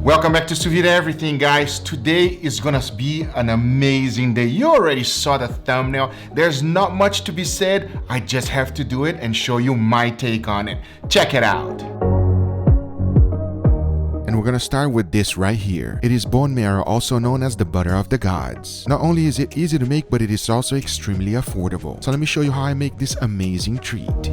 Welcome back to Sous Vide Everything, guys. Today is gonna be an amazing day. You already saw the thumbnail. There's not much to be said. I just have to do it and show you my take on it. Check it out. And we're gonna start with this right here. It is bone marrow, also known as the butter of the gods. Not only is it easy to make, but it is also extremely affordable. So let me show you how I make this amazing treat.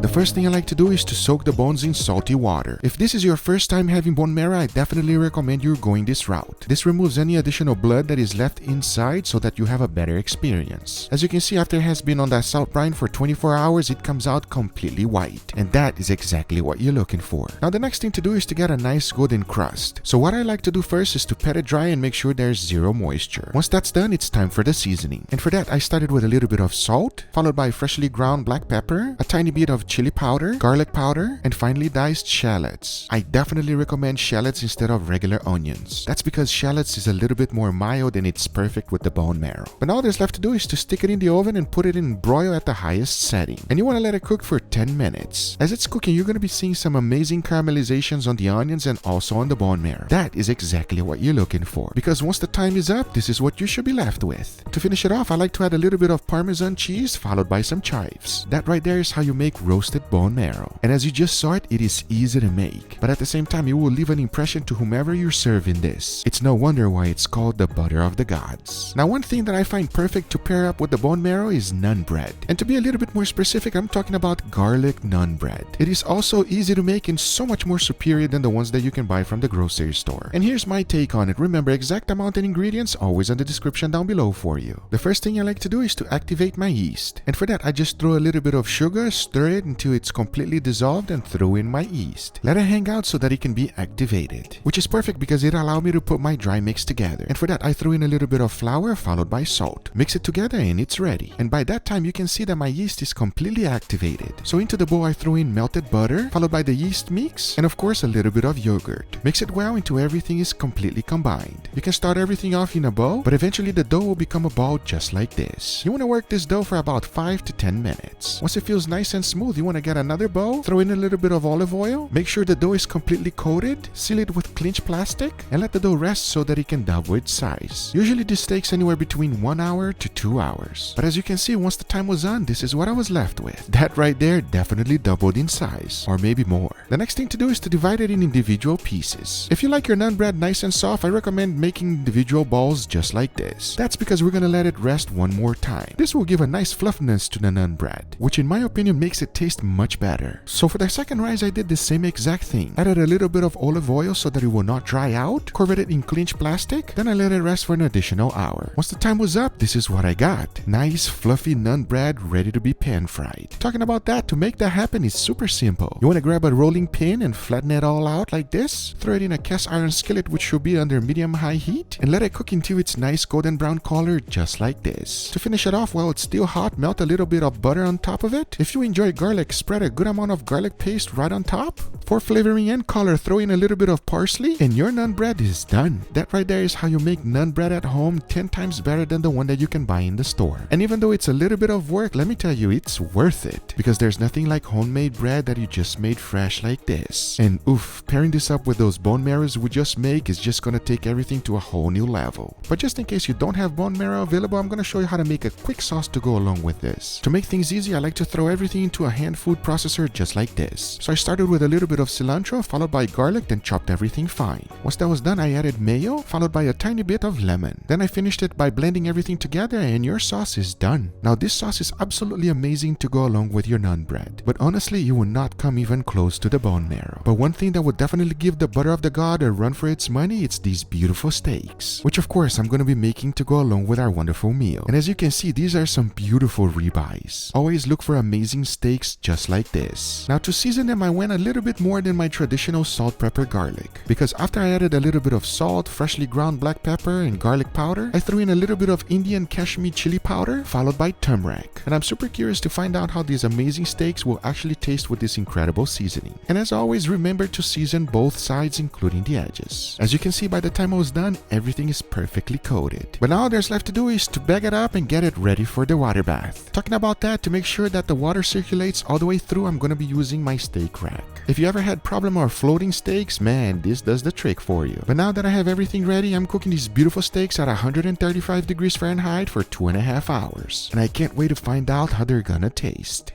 The first thing I like to do is to soak the bones in salty water. If this is your first time having bone marrow, I definitely recommend you going this route. This removes any additional blood that is left inside so that you have a better experience. As you can see, after it has been on that salt brine for 24 hours, it comes out completely white. And that is exactly what you're looking for. Now the next thing to do is to get a nice golden crust. So what I like to do first is to pat it dry and make sure there's zero moisture. Once that's done, it's time for the seasoning. And for that, I started with a little bit of salt, followed by freshly ground black pepper, a tiny bit of chili powder, garlic powder, and finally diced shallots. I definitely recommend shallots instead of regular onions. That's because shallots is a little bit more mild and it's perfect with the bone marrow. But all there's left to do is to stick it in the oven and put it in broil at the highest setting. And you want to let it cook for 10 minutes. As it's cooking, you're going to be seeing some amazing caramelizations on the onions and also on the bone marrow. That is exactly what you're looking for. Because once the time is up, this is what you should be left with. To finish it off, I like to add a little bit of Parmesan cheese followed by some chives. That right there is how you make roasted bone marrow. And as you just saw it, it is easy to make. But at the same time, you will leave an impression to whomever you're serving this. It's no wonder why it's called the butter of the gods. Now, one thing that I find perfect to pair up with the bone marrow is naan bread. And to be a little bit more specific, I'm talking about garlic naan bread. It is also easy to make and so much more superior than the ones that you can buy from the grocery store. And here's my take on it. Remember, exact amount and ingredients always in the description down below for you. The first thing I like to do is to activate my yeast. And for that, I just throw a little bit of sugar, stir it until it's completely dissolved, and throw in my yeast. Let it hang out so that it can be activated, which is perfect because it allowed me to put my dry mix together. And for that, I threw in a little bit of flour followed by salt. Mix it together and it's ready. And by that time, you can see that my yeast is completely activated. So into the bowl, I threw in melted butter followed by the yeast mix and of course a little bit of yogurt. Mix it well until everything is completely combined. You can start everything off in a bowl, but eventually the dough will become a ball just like this. You want to work this dough for about 5 to 10 minutes. Once it feels nice and smooth, you want to get another bowl, throw in a little bit of olive oil, make sure the dough is completely coated, seal it with clinch plastic, and let the dough rest so that it can double its size. Usually this takes anywhere between 1 hour to 2 hours. But as you can see, once the time was on, this is what I was left with. That right there definitely doubled in size, or maybe more. The next thing to do is to divide it in individual pieces. If you like your naan bread nice and soft, I recommend making individual balls just like this. That's because we're gonna let it rest one more time. This will give a nice fluffiness to the naan bread, which in my opinion makes it taste much better. So for the second rise, I did the same exact thing. Added a little bit of olive oil so that it will not dry out, covered it in clinch plastic, then I let it rest for an additional hour. Once the time was up, this is what I got. Nice fluffy naan bread ready to be pan fried. Talking about that, to make that happen is super simple. You want to grab a rolling pin and flatten it all out like this, throw it in a cast iron skillet which should be under medium-high heat, and let it cook until it's nice golden brown color just like this. To finish it off while it's still hot, melt a little bit of butter on top of it. If you enjoy garlic, spread a good amount of garlic paste right on top. For flavoring and color, throw in a little bit of parsley and your naan bread is done. That right there is how you make naan bread at home 10 times better than the one that you can buy in the store. And even though it's a little bit of work, let me tell you, it's worth it. Because there's nothing like homemade bread that you just made fresh like this. And oof, pairing this up with those bone marrows we just make is just gonna take everything to a whole new level. But just in case you don't have bone marrow available, I'm gonna show you how to make a quick sauce to go along with this. To make things easy, I like to throw everything into a hand food processor just like this. So I started with a little bit of cilantro followed by garlic, then chopped everything fine. Once that was done, I added mayo followed by a tiny bit of lemon. Then I finished it by blending everything together and your sauce is done. Now this sauce is absolutely amazing to go along with your naan bread. But honestly, you will not come even close to the bone marrow. But one thing that would definitely give the butter of the god a run for its money, it's these beautiful steaks. Which of course I'm going to be making to go along with our wonderful meal. And as you can see, these are some beautiful ribeyes. Always look for amazing steaks just like this. Now to season them, I went a little bit more than my traditional salt, pepper, garlic. Because after I added a little bit of salt, freshly ground black pepper, and garlic powder, I threw in a little bit of Indian Kashmir chili powder, followed by turmeric. And I'm super curious to find out how these amazing steaks will actually taste with this incredible seasoning. And as always, remember to season both sides, including the edges. As you can see, by the time I was done, everything is perfectly coated. But now all there's left to do is to bag it up and get it ready for the water bath. Talking about that, to make sure that the water circulates all the way through, I'm going to be using my steak rack. If you ever had problem or floating steaks, man, this does the trick for you. But now that I have everything ready, I'm cooking these beautiful steaks at 135 degrees Fahrenheit for 2.5 hours. And I can't wait to find out how they're gonna taste.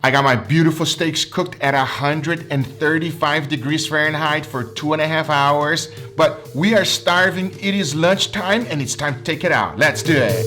I got my beautiful steaks cooked at 135 degrees Fahrenheit for 2.5 hours. But we are starving, it is lunchtime, and it's time to take it out. Let's do it.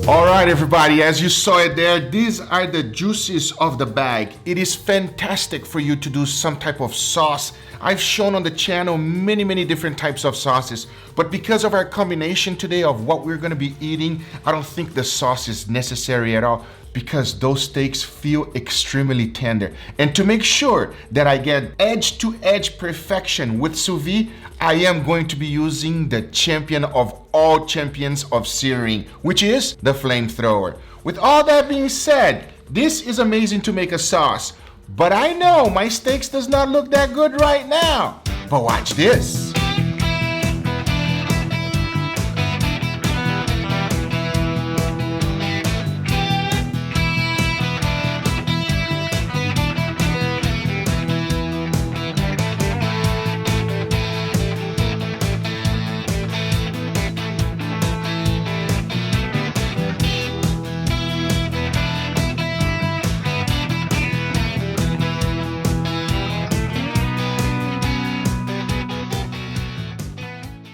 All right, everybody, as you saw it there, these are the juices of the bag. It is fantastic for you to do some type of sauce. I've shown on the channel many different types of sauces, but because of our combination today of what we're gonna be eating, I don't think the sauce is necessary at all, because those steaks feel extremely tender. And to make sure that I get edge-to-edge perfection with sous vide, I am going to be using the champion of all champions of searing, which is the flamethrower. With all that being said, this is amazing to make a sauce, but I know my steaks does not look that good right now. But watch this.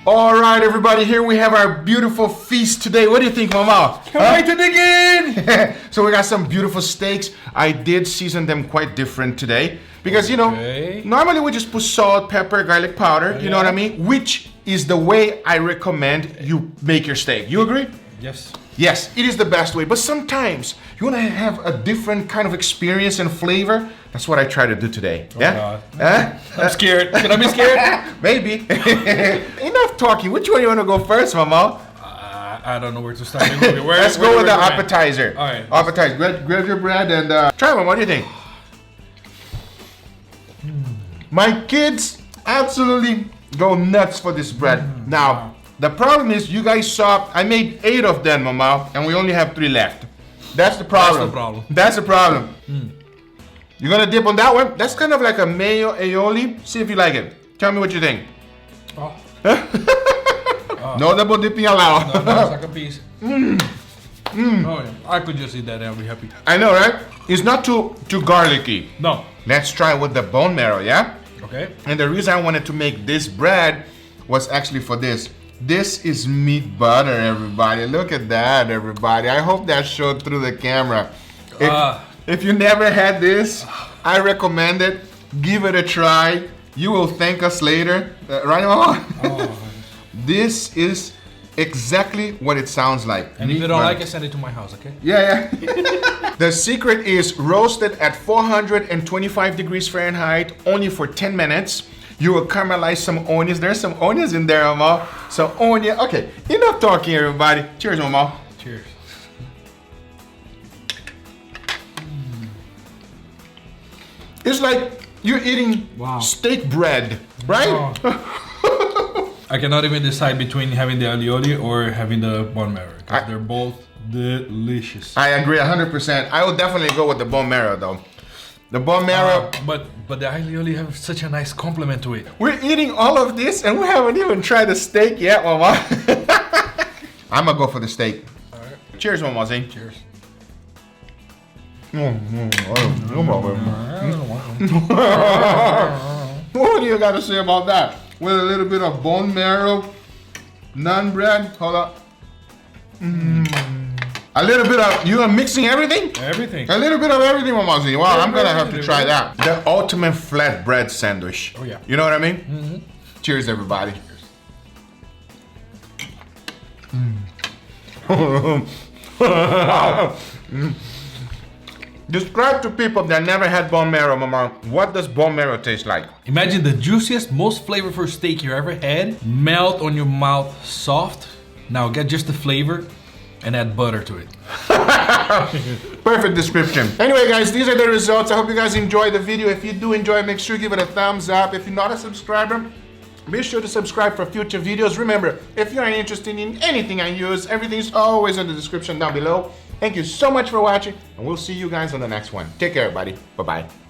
All right, everybody, here we have our beautiful feast today. What do you think, Mama? Can't wait to dig in! So we got some beautiful steaks. I did season them quite different today because, you know, normally we just put salt, pepper, garlic powder, you know what I mean? Which is the way I recommend you make your steak. You agree? Yes. Yes, it is the best way, but sometimes you want to have a different kind of experience and flavor. That's what I try to do today. Oh, yeah? God. I'm scared. Can I be scared? Maybe. Enough talking. Which one you want to go first, Mama? I don't know where to start. Let's go with the appetizer. All right. Appetizer. Grab your bread and try one. What do you think? My kids absolutely go nuts for this bread. Now, the problem is you guys saw, I made 8 of them, Mama, and we only have 3 left. That's the problem. That's the problem. You're gonna dip on that one? That's kind of like a mayo aioli. See if you like it. Tell me what you think. Oh. No double dipping allowed. No, it's like a piece. Oh, yeah. I could just eat that and I'll be happy. I know, right? It's not too garlicky. No. Let's try with the bone marrow, yeah? Okay. And the reason I wanted to make this bread was actually for this. This is meat butter, everybody. Look at that, everybody. I hope that showed through the camera. If you never had this, I recommend it. Give it a try. You will thank us later. Right, Mama? Oh. This is exactly what it sounds like. And if you don't like it, send it to my house, okay? Yeah. The secret is roasted at 425 degrees Fahrenheit only for 10 minutes. You will caramelize some onions. There's some onions in there, Mama. Some onion. Okay, enough talking, everybody. Cheers, Mama. Cheers. It's like you're eating steak bread, right? Oh. I cannot even decide between having the alioli or having the bone marrow. They're both delicious. I agree 100%. I would definitely go with the bone marrow, though. The bone marrow. But the alioli have such a nice complement to it. We're eating all of this and we haven't even tried the steak yet, Mama. I'm gonna go for the steak. All right. Cheers, Mama Z. Cheers. What do you got to say about that? With a little bit of bone marrow, naan bread. Hold up. A little bit of, you are mixing everything? Everything. A little bit of everything, Mama Z. Wow, I'm gonna have to try that. The ultimate flatbread sandwich. Oh yeah. You know what I mean? Mm-hmm. Cheers, everybody. Wow. Describe to people that never had bone marrow, Mama, what does bone marrow taste like? Imagine the juiciest, most flavorful steak you ever had, melt on your mouth, soft. Now get just the flavor and add butter to it. Perfect description. Anyway, guys, these are the results. I hope you guys enjoyed the video. If you do enjoy, make sure you give it a thumbs up. If you're not a subscriber, Be sure to subscribe for future videos. Remember, if you are interested in anything I use, everything's always in the description down below. Thank you so much for watching, and we'll see you guys on the next one. Take care, everybody. Bye-bye.